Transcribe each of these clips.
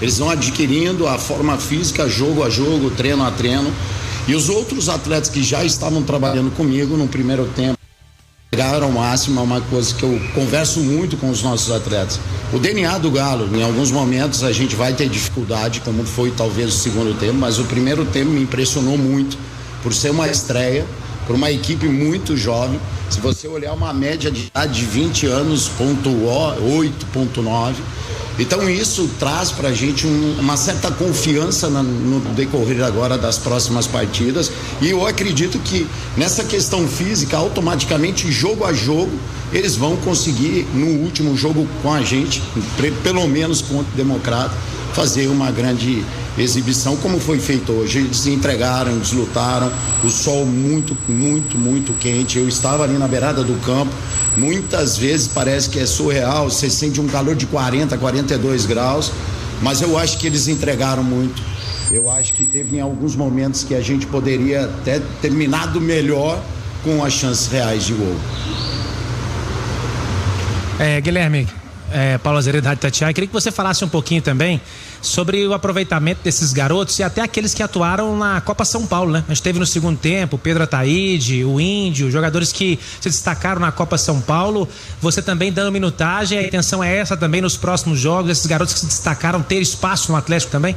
Eles vão adquirindo a forma física, jogo a jogo, treino a treino. E os outros atletas que já estavam trabalhando comigo no primeiro tempo, chegaram ao máximo. É uma coisa que eu converso muito com os nossos atletas. O DNA do Galo, em alguns momentos a gente vai ter dificuldade, como foi talvez o segundo tempo, mas o primeiro tempo me impressionou muito, por ser uma estreia, por uma equipe muito jovem. Se você olhar uma média de idade de 20 anos, 8,9. Então isso traz pra gente uma certa confiança no decorrer agora das próximas partidas, e eu acredito que nessa questão física, automaticamente, jogo a jogo, eles vão conseguir, no último jogo com a gente, pelo menos contra o Democrata, fazer uma grande exibição, como foi feito hoje. Eles entregaram, eles lutaram, o sol muito, muito, muito quente. Eu estava ali na beirada do campo, muitas vezes parece que é surreal, você sente um calor de 40, 42 graus, mas eu acho que eles entregaram muito. Eu acho que teve em alguns momentos que a gente poderia até terminado melhor com as chances reais de gol. Guilherme, Paulo Azeredo, Rádio Tatiaia, queria que você falasse um pouquinho também sobre o aproveitamento desses garotos e até aqueles que atuaram na Copa São Paulo, né? A gente teve no segundo tempo o Pedro Ataíde, o Índio, jogadores que se destacaram na Copa São Paulo. Você também dando minutagem, a intenção é essa também nos próximos jogos, esses garotos que se destacaram ter espaço no Atlético também?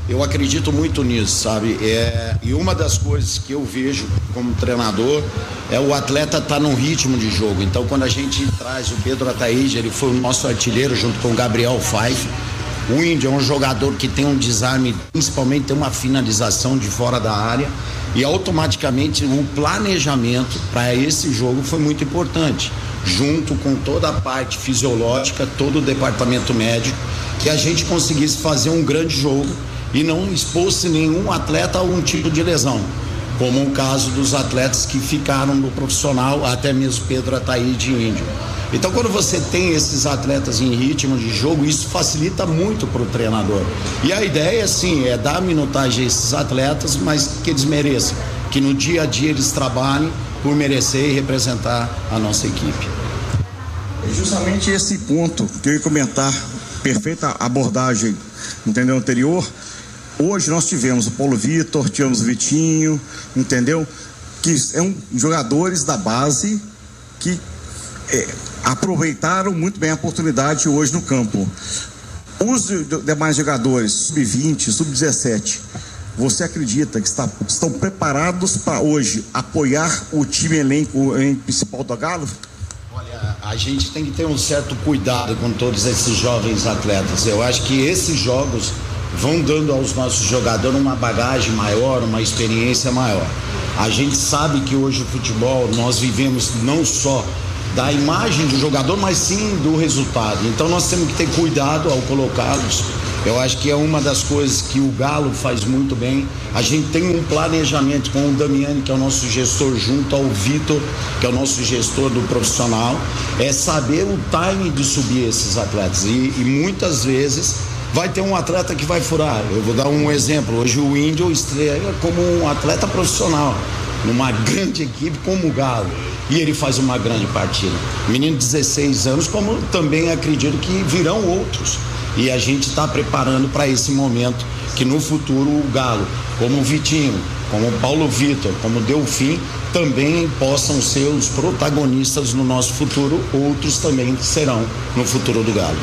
Eu acredito muito nisso, sabe? E uma das coisas que eu vejo como treinador é o atleta estar num ritmo de jogo. Então, quando a gente traz o Pedro Ataíde, ele foi o nosso artilheiro junto com o Gabriel Pfeiffer. O Índio é um jogador que tem um desarme, principalmente tem uma finalização de fora da área, e automaticamente o planejamento para esse jogo foi muito importante, junto com toda a parte fisiológica, todo o departamento médico, que a gente conseguisse fazer um grande jogo e não expôs nenhum atleta a algum tipo de lesão, como o caso dos atletas que ficaram no profissional, até mesmo Pedro Ataíde e Índio. Então, quando você tem esses atletas em ritmo de jogo, isso facilita muito para o treinador. E a ideia, sim, é dar minutagem a esses atletas, mas que eles mereçam, que no dia a dia eles trabalhem por merecer e representar a nossa equipe. É justamente esse ponto que eu ia comentar, perfeita abordagem, entendeu, anterior. Hoje nós tivemos o Paulo Vitor, tivemos o Vitinho, entendeu? Que são jogadores da base que aproveitaram muito bem a oportunidade hoje no campo. Os demais jogadores, sub-20, sub-17, você acredita que estão preparados para hoje apoiar o time elenco principal do Galo? Olha, a gente tem que ter um certo cuidado com todos esses jovens atletas. Eu acho que esses jogos vão dando aos nossos jogadores uma bagagem maior, uma experiência maior. A gente sabe que hoje o futebol, nós vivemos não só da imagem do jogador, mas sim do resultado. Então nós temos que ter cuidado ao colocá-los. Eu acho que é uma das coisas que o Galo faz muito bem. A gente tem um planejamento com o Damiani, que é o nosso gestor, junto ao Vitor, que é o nosso gestor do profissional, é saber o time de subir esses atletas. E muitas vezes vai ter um atleta que vai furar. Eu vou dar um exemplo. Hoje o Índio estreia como um atleta profissional numa grande equipe como o Galo, e ele faz uma grande partida. Menino de 16 anos, como também acredito que virão outros, e a gente está preparando para esse momento, que no futuro o Galo, como o Vitinho, como o Paulo Vitor, como o Delfim, também possam ser os protagonistas no nosso futuro. Outros também serão no futuro do Galo.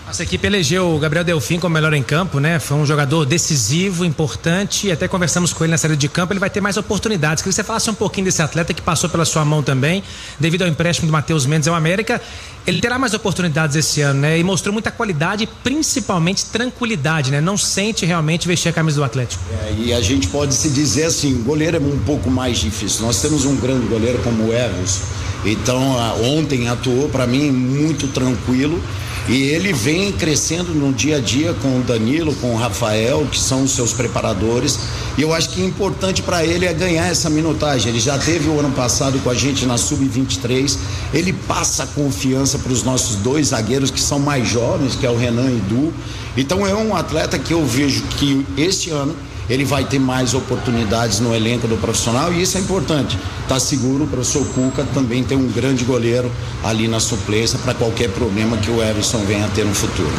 Nossa equipe elegeu o Gabriel Delfim como melhor em campo, né? Foi um jogador decisivo, importante, e até conversamos com ele na saída de campo. Ele vai ter mais oportunidades. Queria que você falasse um pouquinho desse atleta que passou pela sua mão também, devido ao empréstimo do Matheus Mendes ao América. Ele terá mais oportunidades esse ano, né? E mostrou muita qualidade e principalmente tranquilidade, né? Não sente realmente vestir a camisa do Atlético. E a gente pode se dizer assim, o goleiro é um pouco mais difícil. Nós temos um grande goleiro como o Everson. Então, ontem atuou para mim muito tranquilo. E ele vem crescendo no dia a dia com o Danilo, com o Rafael, que são os seus preparadores. E eu acho que é importante para ele é ganhar essa minutagem. Ele já teve o ano passado com a gente na Sub-23. Ele passa confiança para os nossos dois zagueiros que são mais jovens, que é o Renan e o Du. Então é um atleta que eu vejo que este ano ele vai ter mais oportunidades no elenco do profissional, e isso é importante. Tá seguro para o seu Cuca também ter um grande goleiro ali na suplência para qualquer problema que o Everson venha a ter no futuro.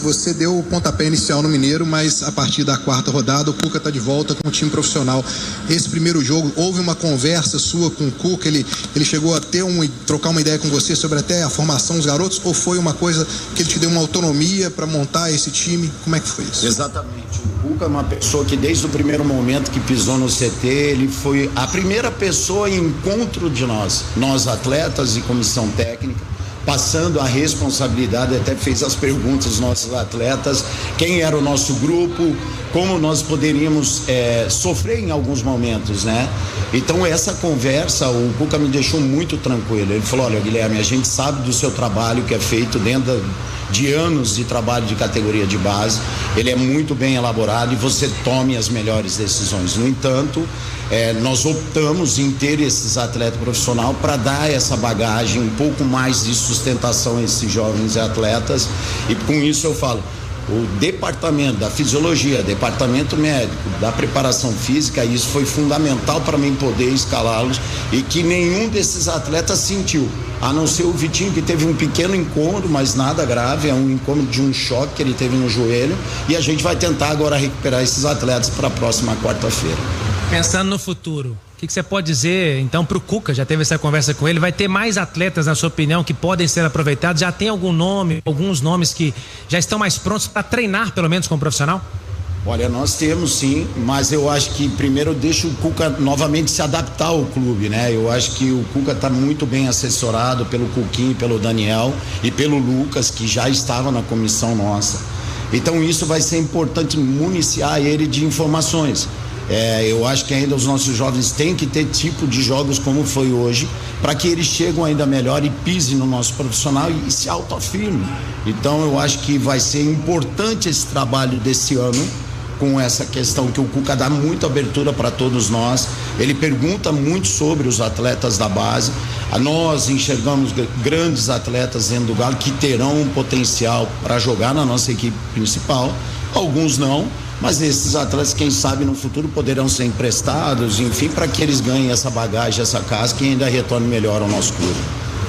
Você deu o pontapé inicial no Mineiro, mas a partir da 4ª rodada o Cuca está de volta com o time profissional. Esse primeiro jogo, houve uma conversa sua com o Cuca? Ele chegou a trocar uma ideia com você sobre até a formação dos garotos, ou foi uma coisa que ele te deu uma autonomia para montar esse time? Como é que foi isso? Exatamente. O Cuca é uma pessoa que desde o primeiro momento que pisou no CT, ele foi a primeira pessoa em encontro de nós atletas e comissão técnica, passando a responsabilidade, até fez as perguntas aos nossos atletas, quem era o nosso grupo, como nós poderíamos sofrer em alguns momentos, né? Então essa conversa, o Cuca me deixou muito tranquilo. Ele falou: olha, Guilherme, a gente sabe do seu trabalho que é feito dentro de anos de trabalho de categoria de base, ele é muito bem elaborado e você tome as melhores decisões. No entanto, nós optamos em ter esses atletas profissionais para dar essa bagagem, um pouco mais de sustentação a esses jovens atletas, e com isso eu falo, o departamento da fisiologia, departamento médico, da preparação física, isso foi fundamental para mim poder escalá-los, e que nenhum desses atletas sentiu, a não ser o Vitinho, que teve um pequeno incômodo, mas nada grave, é um incômodo de um choque que ele teve no joelho, e a gente vai tentar agora recuperar esses atletas para a próxima quarta-feira. Pensando no futuro, o que você pode dizer então para o Cuca? Já teve essa conversa com ele? Vai ter mais atletas, na sua opinião, que podem ser aproveitados? Já tem alguns nomes que já estão mais prontos para treinar, pelo menos, como profissional? Olha, nós temos sim, mas eu acho que primeiro deixa o Cuca novamente se adaptar ao clube, né? Eu acho que o Cuca está muito bem assessorado pelo Cuquinho, pelo Daniel e pelo Lucas, que já estava na comissão nossa. Então isso vai ser importante municiar ele de informações. Eu acho que ainda os nossos jovens têm que ter tipo de jogos como foi hoje, para que eles cheguem ainda melhor e pisem no nosso profissional e se autoafirmem. Então eu acho que vai ser importante esse trabalho desse ano, com essa questão que o Cuca dá muita abertura para todos nós. Ele pergunta muito sobre os atletas da base. Nós enxergamos grandes atletas dentro do Galo que terão um potencial para jogar na nossa equipe principal, alguns não, mas esses atletas, quem sabe no futuro poderão ser emprestados, enfim, para que eles ganhem essa bagagem, essa casca e ainda retornem melhor ao nosso clube.